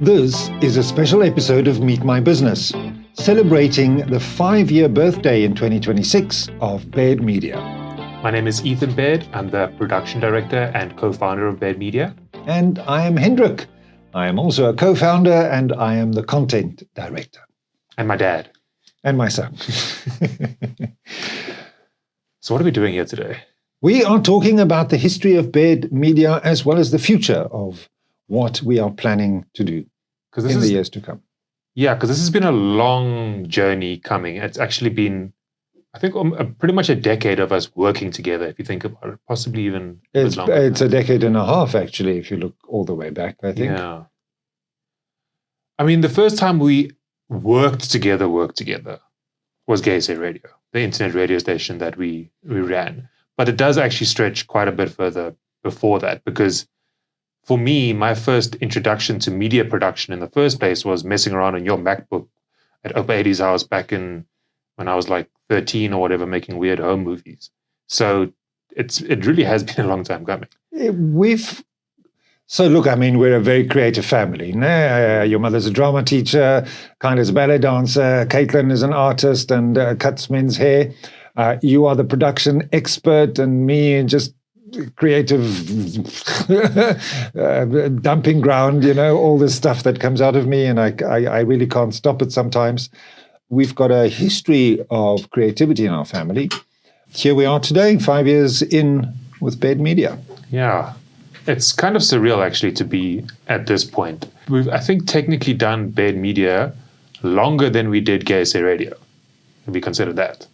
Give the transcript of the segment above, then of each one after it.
This is a special episode of Meet My Business, celebrating the 5-year birthday in 2026 of Baird Media. My name is Ethan Baird. I'm the production director and co-founder of Baird Media. And I am Hendrik. I am also a co-founder and I am the content director. And my dad. And my son. So what are we doing here today? We are talking about the history of Baird Media as well as the future of what we are planning to do in the years to come. Yeah, because this has been a long journey coming. It's actually been, I think, pretty much a decade of us working together, if you think about it, possibly even longer. It's a decade and a half, actually, if you look all the way back, I think. Yeah. I mean, the first time we worked together was GaySay Radio, the internet radio station that we ran. But it does actually stretch quite a bit further before that, because for me, my first introduction to media production in the first place was messing around on your MacBook at Opa 80's house back when I was like 13 or whatever, making weird home movies. So it really has been a long time coming. So look, I mean, we're a very creative family. Your mother's a drama teacher, Kinda's a ballet dancer, Caitlin is an artist and cuts men's hair. You are the production expert and me just creative dumping ground, all this stuff that comes out of me, and I really can't stop it sometimes. We've got a history of creativity in our family. Here we are today, 5 years in with Baird Media. Yeah, it's kind of surreal actually to be at this point. We've, I think, technically done Baird Media longer than we did GaySay Radio, if we consider that.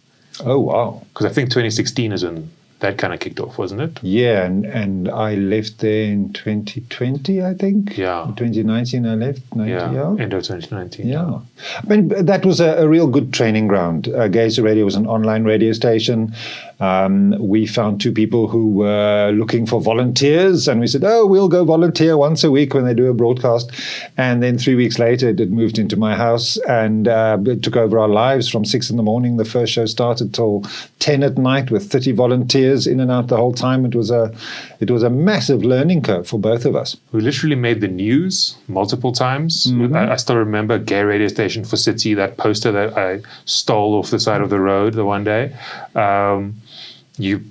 Oh, wow. Because I think 2016 is when that kind of kicked off, wasn't it? Yeah, and I left there in 2020, I think. Yeah. In 2019 I left. End of 2019. Yeah. I mean, that was a real good training ground. GaySay Radio was an online radio station. We found two people who were looking for volunteers, and we said, we'll go volunteer once a week when they do a broadcast. And then 3 weeks later, it moved into my house, and it took over our lives from 6 a.m. The first show started till 10 at night with 30 volunteers in and out the whole time. It was a massive learning curve for both of us. We literally made the news multiple times. Mm-hmm. I still remember Gay Radio Station for City, that poster that I stole off the side of the road the one day. You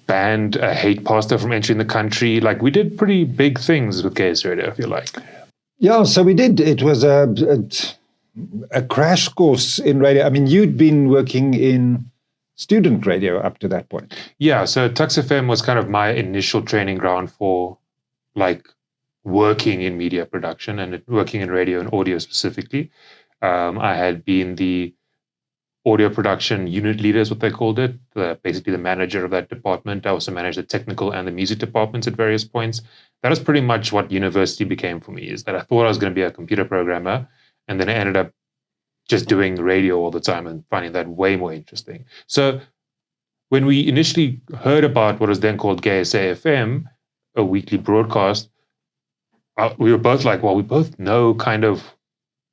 banned a hate pastor from entering the country. Like, we did pretty big things with GaySay Radio, I feel like. Yeah, so we did. It was a crash course in radio. I mean, you'd been working in student radio up to that point. Yeah, so Tux FM was kind of my initial training ground for like working in media production and working in radio and audio specifically. I had been the audio production unit leader is what they called it, basically the manager of that department. I also managed the technical and the music departments at various points. That was pretty much what university became for me, is that I thought I was going to be a computer programmer, and then I ended up just doing radio all the time and finding that way more interesting. So when we initially heard about what was then called GaySay FM, a weekly broadcast, we were both like, well, we both know kind of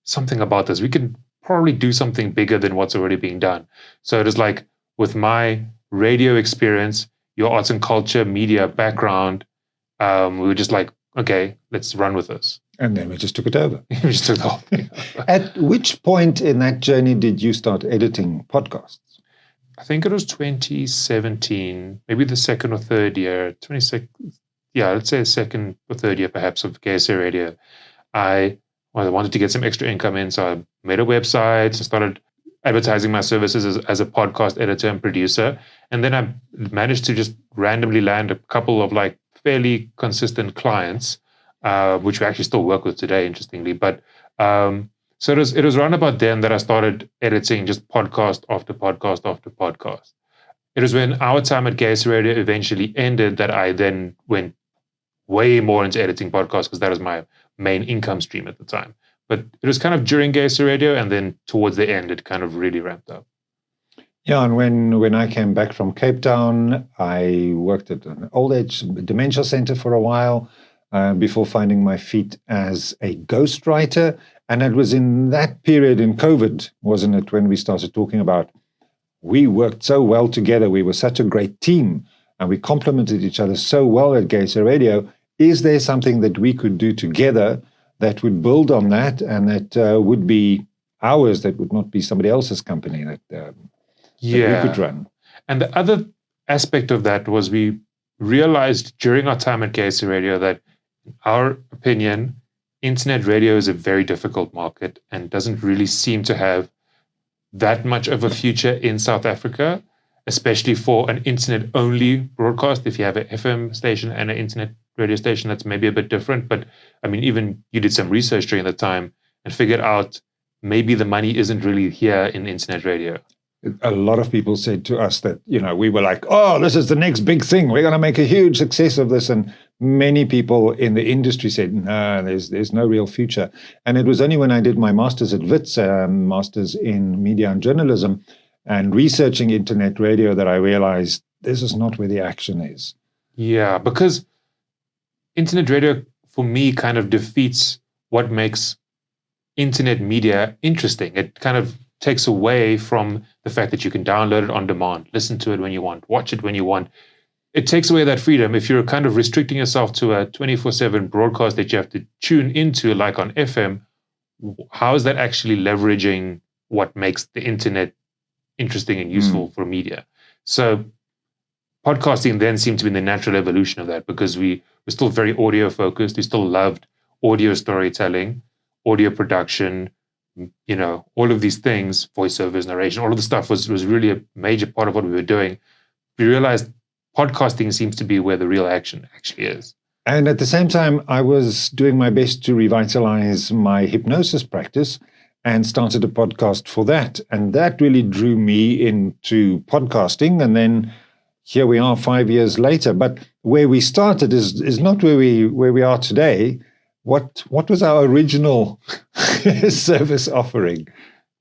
something about this. We can probably do something bigger than what's already being done. So it is like, with my radio experience, your arts and culture, media background, we were just like, okay, let's run with this. And then we just took it over. We just took the whole thing over. At which point in that journey did you start editing podcasts? I think it was 2017, maybe the second or third year, let's say the second or third year perhaps of GaySay Radio. I wanted to get some extra income in, so I made a website and started advertising my services as a podcast editor and producer. And then I managed to just randomly land a couple of like fairly consistent clients, which we actually still work with today, interestingly. But so it was around about then that I started editing just podcast after podcast after podcast. It was when our time at GaySay Radio eventually ended that I then went way more into editing podcasts, because that was my main income stream at the time. But it was kind of during GaySay Radio, and then towards the end, it kind of really ramped up. Yeah, and when I came back from Cape Town, I worked at an old age dementia center for a while before finding my feet as a ghostwriter. And it was in that period in COVID, wasn't it, when we started talking about, we worked so well together, we were such a great team, and we complemented each other so well at GaySay Radio. Is there something that we could do together that would build on that, and that would be ours, that would not be somebody else's company that we could run. And the other aspect of that was we realized during our time at KC Radio that, in our opinion, internet radio is a very difficult market and doesn't really seem to have that much of a future in South Africa, especially for an internet-only broadcast. If you have an FM station and an internet radio station, that's maybe a bit different. But I mean, even you did some research during the time and figured out maybe the money isn't really here in internet radio. A lot of people said to us that, we were like, oh, this is the next big thing. We're going to make a huge success of this. And many people in the industry said, no, there's no real future. And it was only when I did my master's at WITS, master's in media and journalism, and researching internet radio that I realized this is not where the action is. Yeah, because internet radio, for me, kind of defeats what makes internet media interesting. It kind of takes away from the fact that you can download it on demand, listen to it when you want, watch it when you want. It takes away that freedom. If you're kind of restricting yourself to a 24/7 broadcast that you have to tune into, like on FM, how is that actually leveraging what makes the internet interesting and useful for media? So podcasting then seemed to be the natural evolution of that, because we were still very audio focused. We still loved audio storytelling, audio production, all of these things, voiceovers, narration, all of the stuff was really a major part of what we were doing. We realized podcasting seems to be where the real action actually is. And at the same time, I was doing my best to revitalize my hypnosis practice and started a podcast for that. And that really drew me into podcasting. And then here we are 5 years later. But where we started is not where we are today. What was our original service offering?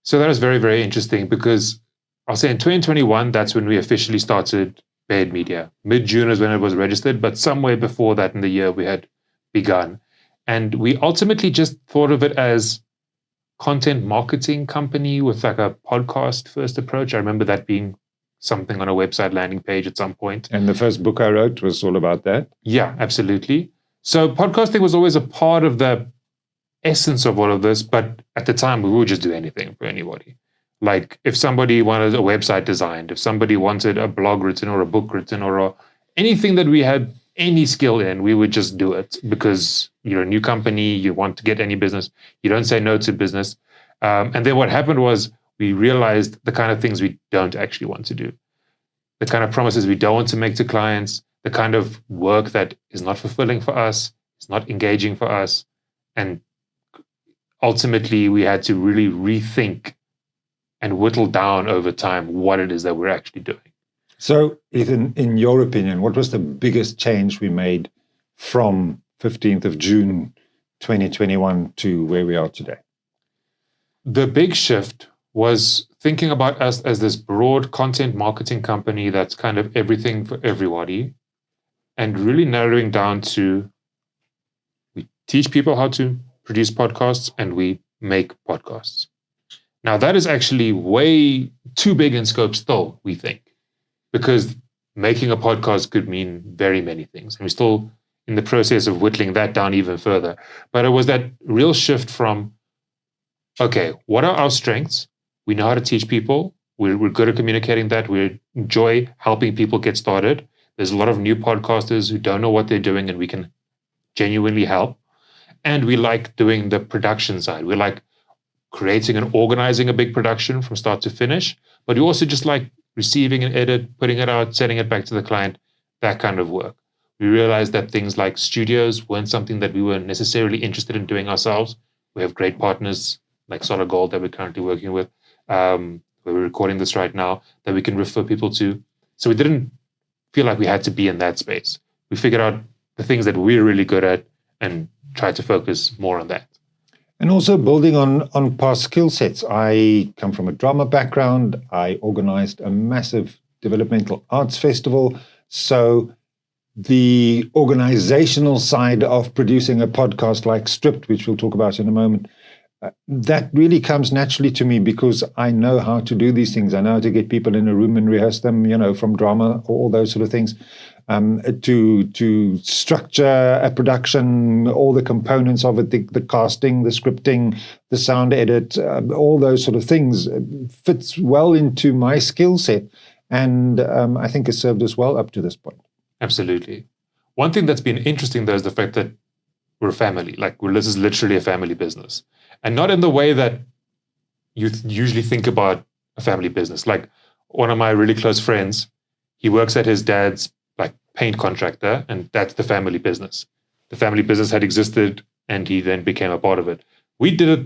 So that was very, very interesting, because I'll say in 2021, that's when we officially started Baird Media. Mid-June is when it was registered, but somewhere before that in the year we had begun. And we ultimately just thought of it as content marketing company with like a podcast first approach. I remember that being something on a website landing page at some point. And the first book I wrote was all about that? Yeah, absolutely. So podcasting was always a part of the essence of all of this, but at the time we would just do anything for anybody. Like if somebody wanted a website designed, if somebody wanted a blog written or a book written or anything that we had any skill in, we would just do it, because you're a new company, you want to get any business, you don't say no to business. And then what happened was we realized the kind of things we don't actually want to do, the kind of promises we don't want to make to clients, the kind of work that is not fulfilling for us, it's not engaging for us. And ultimately, we had to really rethink and whittle down over time what it is that we're actually doing. So, Ethan, in your opinion, what was the biggest change we made from 15th of June 2021 to where we are today? The big shift was thinking about us as this broad content marketing company that's kind of everything for everybody, and really narrowing down to, we teach people how to produce podcasts and we make podcasts. Now, that is actually way too big in scope still, we think, because making a podcast could mean very many things. And we're still in the process of whittling that down even further. But it was that real shift from, okay, what are our strengths? We know how to teach people. We're good at communicating that. We enjoy helping people get started. There's a lot of new podcasters who don't know what they're doing, and we can genuinely help. And we like doing the production side. We like creating and organizing a big production from start to finish. But we also just like receiving an edit, putting it out, sending it back to the client, that kind of work. We realized that things like studios weren't something that we were necessarily interested in doing ourselves. We have great partners like Solid Gold that we're currently working with, where we're recording this right now, that we can refer people to. So we didn't feel like we had to be in that space. We figured out the things that we're really good at and tried to focus more on that. And also building on past skill sets. I come from a drama background. I organized a massive developmental arts festival. So the organizational side of producing a podcast like Stripped, which we'll talk about in a moment, that really comes naturally to me because I know how to do these things. I know how to get people in a room and rehearse them, from drama, all those sort of things. to structure a production, all the components of it, the casting, the scripting, the sound edit, all those sort of things fits well into my skill set, and I think has served us well up to this point. Absolutely. One thing that's been interesting, though, is the fact that we're a family. Like, this is literally a family business. And not in the way that you usually think about a family business. Like, one of my really close friends, he works at his dad's like paint contractor, and that's the family business. The family business had existed, and he then became a part of it. We did it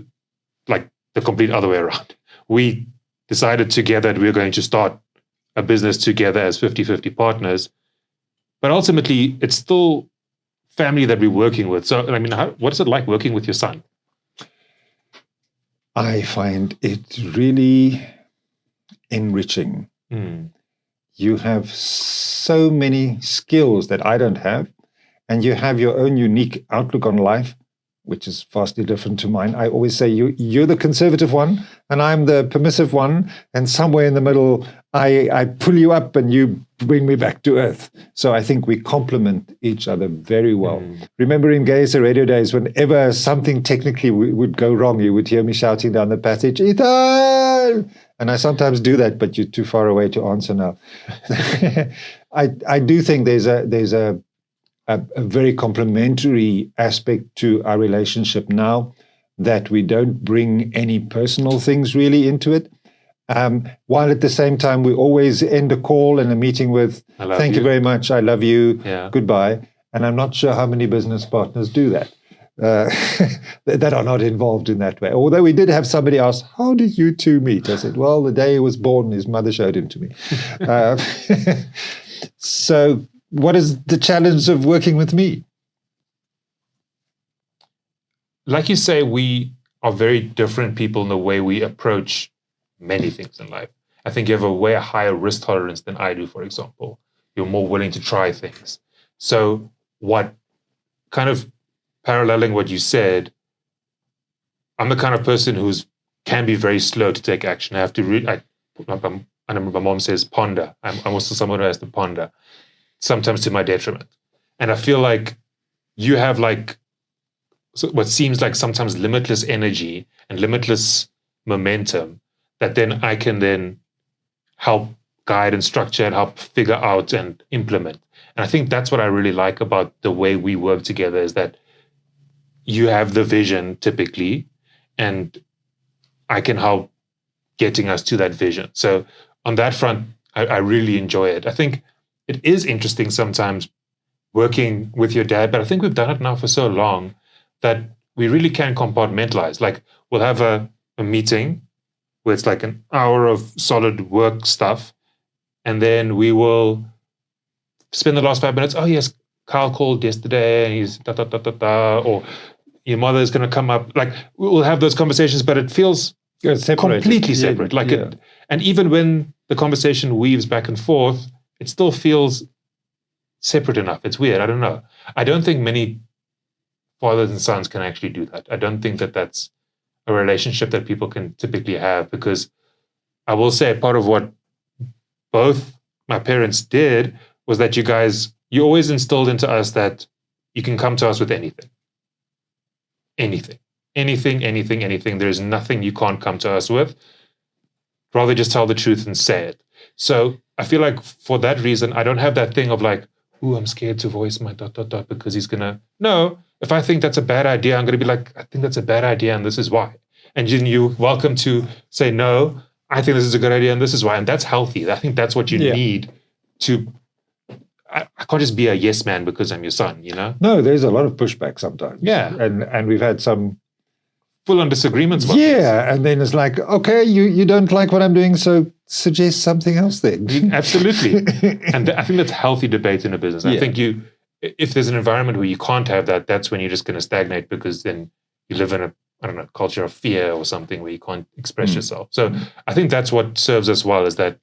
like the complete other way around. We decided together that we were going to start a business together as 50-50 partners. But ultimately, it's still family that we're working with. So, I mean, what is it like working with your son? I find it really enriching. You have so many skills that I don't have, and you have your own unique outlook on life, which is vastly different to mine. I always say you're the conservative one, and I'm the permissive one, and somewhere in the middle, I pull you up and you bring me back to earth. So I think we complement each other very well. Remember in Gayser radio days, whenever something technically would go wrong, you would hear me shouting down the passage, "Ethan!" And I sometimes do that, but you're too far away to answer now. I do think there's a very complementary aspect to our relationship now, that we don't bring any personal things really into it. While at the same time, we always end a call and a meeting with, "Thank you very much, I love you, goodbye." And I'm not sure how many business partners do that, that are not involved in that way. Although we did have somebody ask, "How did you two meet?" I said, "Well, the day he was born, his mother showed him to me." So what is the challenge of working with me? Like you say, we are very different people in the way we approach many things in life. I think you have a way higher risk tolerance than I do, for example. You're more willing to try things. So what kind of paralleling what you said, I'm the kind of person who's can be very slow to take action. I have to I know my mom says ponder. I'm also someone who has to ponder, sometimes to my detriment. And I feel like you have like what seems like sometimes limitless energy and limitless momentum that then I can then help guide and structure and help figure out and implement. And I think that's what I really like about the way we work together, is that you have the vision typically, and I can help getting us to that vision. So on that front, I really enjoy it. I think it is interesting sometimes working with your dad, but I think we've done it now for so long that we really can compartmentalize. Like, we'll have a meeting where it's like an hour of solid work stuff, and then we will spend the last 5 minutes, "Oh yes, Carl called yesterday and he's or your mother is going to come up." Like, we'll have those conversations, but it feels completely separate. And even when the conversation weaves back and forth, it still feels separate enough. It's weird. I don't know. I don't think many fathers and sons can actually do that. I don't think that that's a relationship that people can typically have, because I will say part of what both my parents did was that you always instilled into us that you can come to us with anything. Anything. There's nothing you can't come to us with. Rather just tell the truth and say it. So I feel like for that reason, I don't have that thing of like, "Ooh, I'm scared to voice my ... because he's going to..." No, if I think that's a bad idea, I'm going to be like, "I think that's a bad idea and this is why." And you're welcome to say, "No, I think this is a good idea and this is why." And that's healthy. I think that's what you need to... I can't just be a yes man because I'm your son, you know? No, there's a lot of pushback sometimes. Yeah. And we've had some full-on disagreements about this. And then it's like, okay, you don't like what I'm doing, so suggest something else then. Absolutely. And I think that's healthy debate in a business. I think if there's an environment where you can't have that, that's when you're just going to stagnate, because then you live in a, culture of fear or something where you can't express yourself. So I think that's what serves us well, is that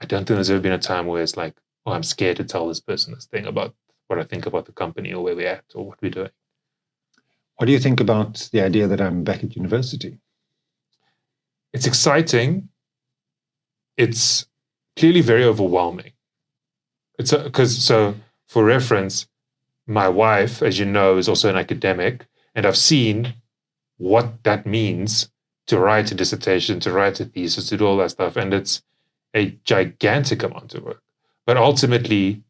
I don't think there's ever been a time where it's like, "Oh, I'm scared to tell this person this thing about what I think about the company or where we're at or what we're doing." What do you think about the idea that I'm back at university? It's exciting. It's clearly very overwhelming. It's because, so for reference, my wife, as you know, is also an academic, and I've seen what that means to write a dissertation, to write a thesis, to do all that stuff. And it's a gigantic amount of work. But ultimately,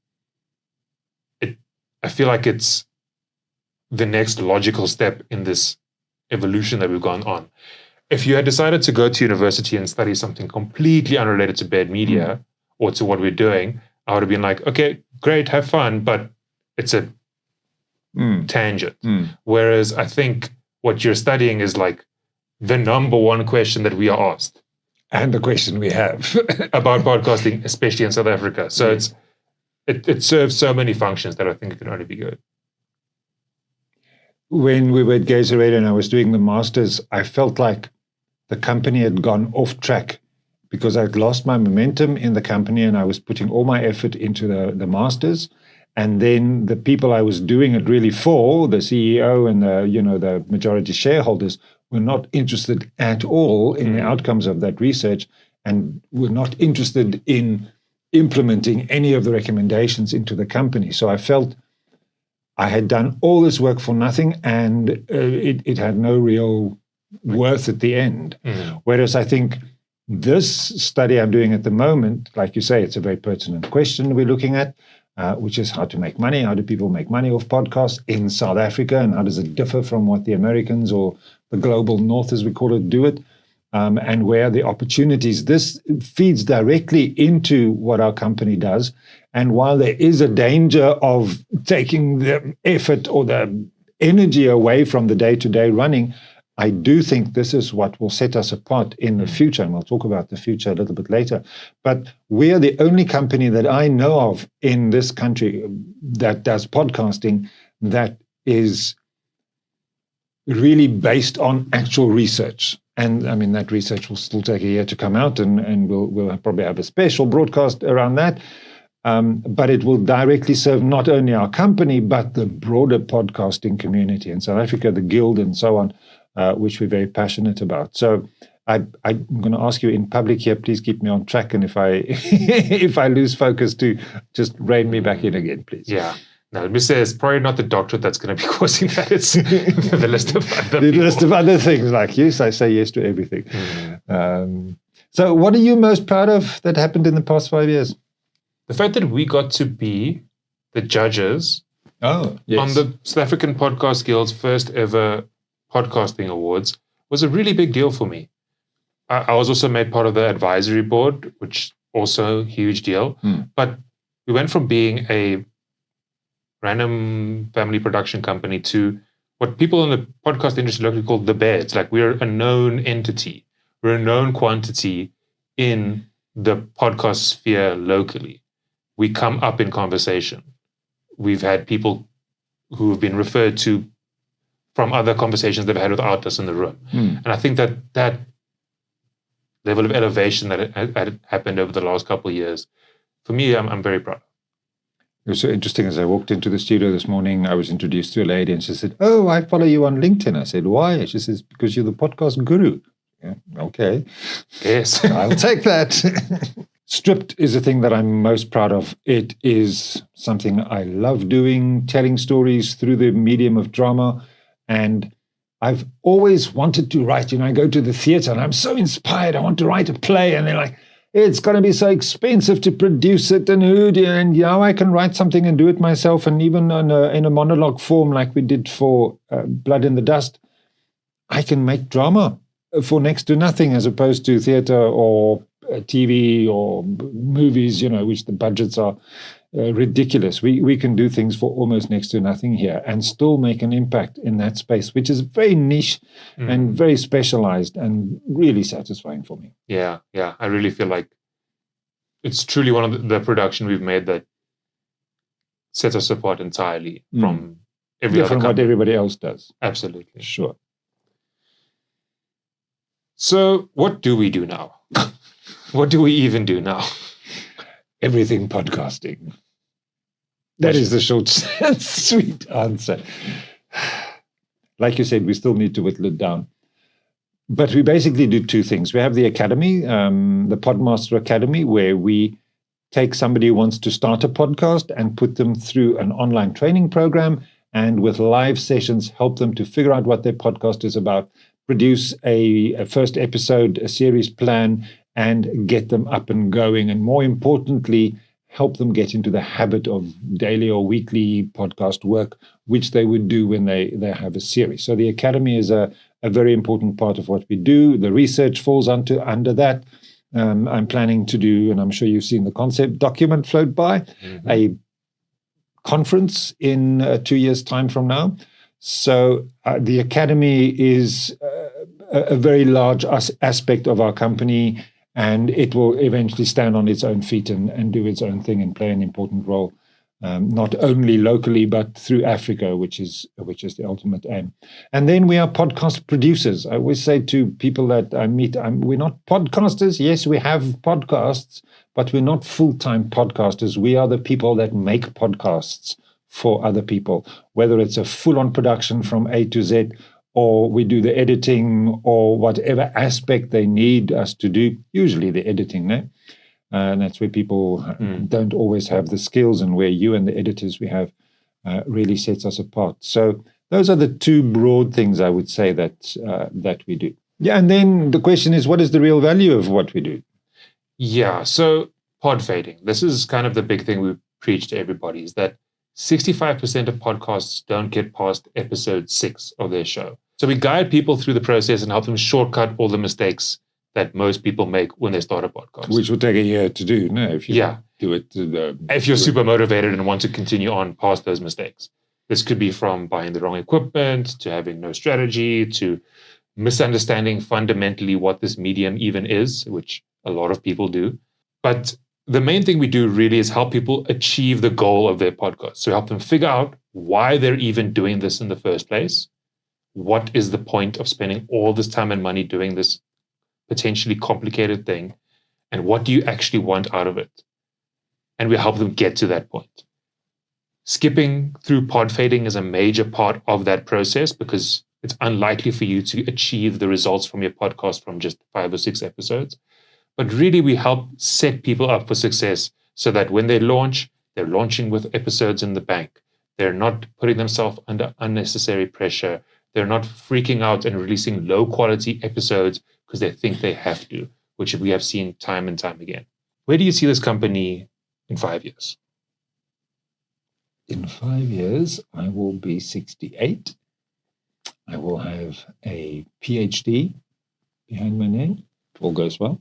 I feel like it's the next logical step in this evolution that we've gone on. If you had decided to go to university and study something completely unrelated to Baird Media or to what we're doing, I would have been like, okay, great, have fun, but it's a tangent. Whereas I think what you're studying is like the number one question that we are asked. And the question we have. About podcasting, especially in South Africa. So it serves so many functions that I think it can only be good. When we were at Gazer Radio and I was doing the masters, I felt like the company had gone off track because I'd lost my momentum in the company and I was putting all my effort into the masters. And then the people I was doing it really for, the CEO and the majority shareholders, were not interested at all in the outcomes of that research and were not interested in implementing any of the recommendations into the company. So I felt I had done all this work for nothing and it had no real worth at the end. Whereas I think this study I'm doing at the moment, like you say, it's a very pertinent question we're looking at, which is how to make money. How do people make money off podcasts in South Africa? And how does it differ from what the Americans or the global north, as we call it, do it? And where are the opportunities? This feeds directly into what our company does. And while there is a danger of taking the effort or the energy away from the day-to-day running, I do think this is what will set us apart in the future. And we'll talk about the future a little bit later. But we are the only company that I know of in this country that does podcasting that is really based on actual research. And I mean, that research will still take a year to come out, and we'll probably have a special broadcast around that. But it will directly serve not only our company, but the broader podcasting community in South Africa, the guild and so on, which we're very passionate about. So I'm going to ask you in public here, please keep me on track. And if I if I lose focus, to just rein me back in again, please. Yeah. No, let me say it's probably not the doctorate that's going to be causing that. It's the list of other people. List of other things like yes, I say yes to everything. So what are you most proud of that happened in the past 5 years? The fact that we got to be the judges on the South African Podcast Guild's first ever podcasting awards was a really big deal for me. I was also made part of the advisory board, which also a huge deal. But we went from being a random family production company to what people in the podcast industry locally call the Bairds. Like, we're a known entity. We're a known quantity in the podcast sphere locally. We come up in conversation. We've had people who have been referred to from other conversations they've had without us in the room. And I think that level of elevation that had happened over the last couple of years, for me, I'm very proud. It was so interesting. As I walked into the studio this morning, I was introduced to a lady and she said, "Oh, I follow you on LinkedIn." I said, "Why?" She says, "Because you're the podcast guru." Yeah, okay. Yes. I'll take that. Stripped is the thing that I'm most proud of. It is something I love doing, telling stories through the medium of drama. And I've always wanted to write. I go to the theater and I'm so inspired. I want to write a play. And they're like, it's going to be so expensive to produce it. And now I can write something and do it myself. And even in a monologue form like we did for Blood in the Dust, I can make drama for next to nothing, as opposed to theater or TV or movies, which the budgets are ridiculous. We can do things for almost next to nothing here and still make an impact in that space, which is very niche and very specialized and really satisfying for me. Yeah. I really feel like it's truly one of the production we've made that sets us apart entirely from what everybody else does. Absolutely. Sure. So what do we do now? What do we even do now? Everything podcasting. That is the short and sweet answer. Like you said, we still need to whittle it down. But we basically do two things. We have the academy, the Podmaster Academy, where we take somebody who wants to start a podcast and put them through an online training program, and with live sessions, help them to figure out what their podcast is about, produce a first episode, a series plan, and get them up and going. And more importantly, help them get into the habit of daily or weekly podcast work, which they would do when they have a series. So the Academy is a very important part of what we do. The research falls under that. I'm planning to do, and I'm sure you've seen the concept document float by, a conference in 2 years' time from now. So the Academy is a very large aspect of our company, and it will eventually stand on its own feet and do its own thing and play an important role, not only locally, but through Africa, which is the ultimate aim. And then we are podcast producers. I always say to people that I meet, we're not podcasters. Yes, we have podcasts, but we're not full-time podcasters. We are the people that make podcasts for other people, whether it's a full-on production from A to Z, or we do the editing, or whatever aspect they need us to do, usually the editing, no? And that's where people don't always have the skills, and where you and the editors we have really sets us apart. So those are the two broad things I would say that we do. Yeah, and then the question is, what is the real value of what we do? Yeah, so pod fading. This is kind of the big thing we preach to everybody, is that 65% of podcasts don't get past episode 6 of their show. So we guide people through the process and help them shortcut all the mistakes that most people make when they start a podcast. Which will take a year to do, no? If you do it. If you're super motivated and want to continue on past those mistakes. This could be from buying the wrong equipment, to having no strategy, to misunderstanding fundamentally what this medium even is, which a lot of people do. But the main thing we do really is help people achieve the goal of their podcast. So help them figure out why they're even doing this in the first place. What is the point of spending all this time and money doing this potentially complicated thing? And what do you actually want out of it? And we help them get to that point. Skipping through pod fading is a major part of that process, because it's unlikely for you to achieve the results from your podcast from just 5 or 6 episodes. But really, we help set people up for success so that when they launch, they're launching with episodes in the bank. They're not putting themselves under unnecessary pressure. They're not freaking out and releasing low quality episodes because they think they have to, which we have seen time and time again. Where do you see this company in 5 years? In 5 years, I will be 68. I will have a PhD behind my name. If all goes well,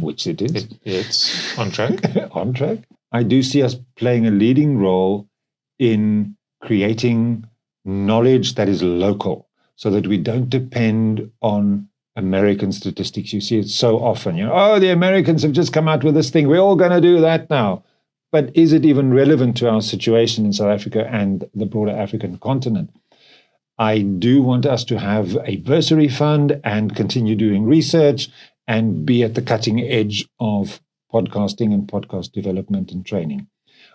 which it is. It's on track. On track. I do see us playing a leading role in creating knowledge that is local, so that we don't depend on American statistics. You see it so often. The Americans have just come out with this thing. We're all going to do that now. But is it even relevant to our situation in South Africa and the broader African continent? I do want us to have a bursary fund and continue doing research and be at the cutting edge of podcasting and podcast development and training.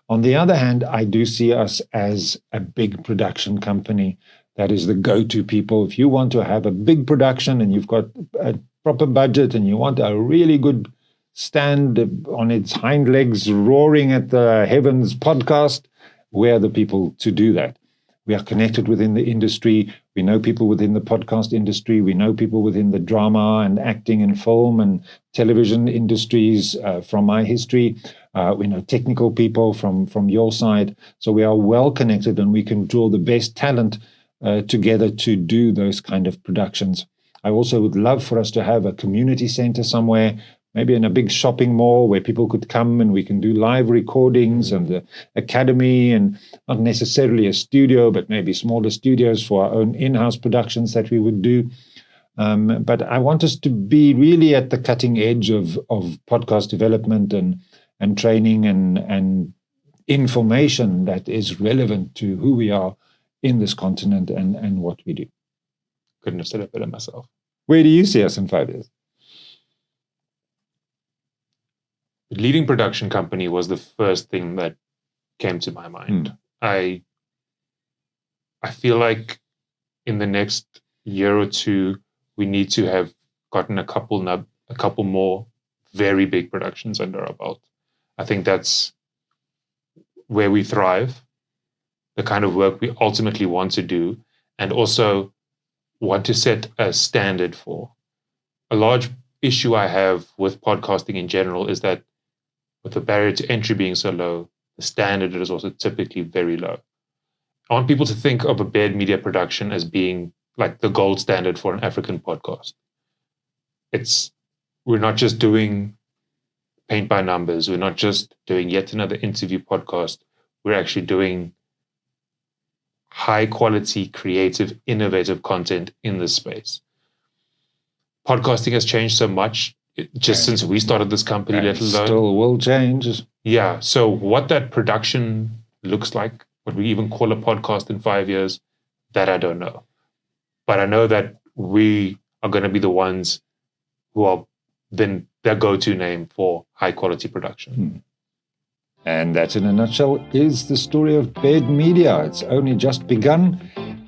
On the other hand, I do see us as a big production company that is the go-to people. If you want to have a big production and you've got a proper budget and you want a really good stand on its hind legs roaring at the heavens podcast, we're the people to do that. We are connected within the industry. We know people within the podcast industry. We know people within the drama and acting and film and television industries from my history. We know technical people from your side. So we are well connected, and we can draw the best talent together to do those kind of productions. I also would love for us to have a community center somewhere, maybe in a big shopping mall where people could come and we can do live recordings, and the academy, and not necessarily a studio, but maybe smaller studios for our own in-house productions that we would do. But I want us to be really at the cutting edge of podcast development and training and information that is relevant to who we are in this continent and what we do. Couldn't have said it better myself. Where do you see us in 5 years? Leading production company was the first thing that came to my mind. I feel like in the next year or two, we need to have gotten a couple more very big productions under our belt. I think that's where we thrive, the kind of work we ultimately want to do, and also want to set a standard for. A large issue I have with podcasting in general is that with the barrier to entry being so low, the standard is also typically very low. I want people to think of a Baird Media production as being like the gold standard for an African podcast. We're not just doing paint by numbers. We're not just doing yet another interview podcast. We're actually doing high quality, creative, innovative content in this space. Podcasting has changed so much just since we started this company, let alone. Still will change. Yeah. So what that production looks like, what we even call a podcast in 5 years, that I don't know. But I know that we are going to be the ones who are then their go-to name for high-quality production. And that, in a nutshell, is the story of Baird Media. It's only just begun.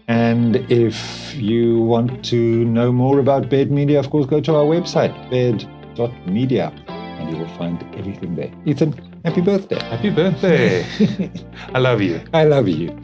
And if you want to know more about Baird Media, of course, go to our website, baird.media, and you will find everything there. Ethan, happy birthday. Happy birthday. I love you. I love you.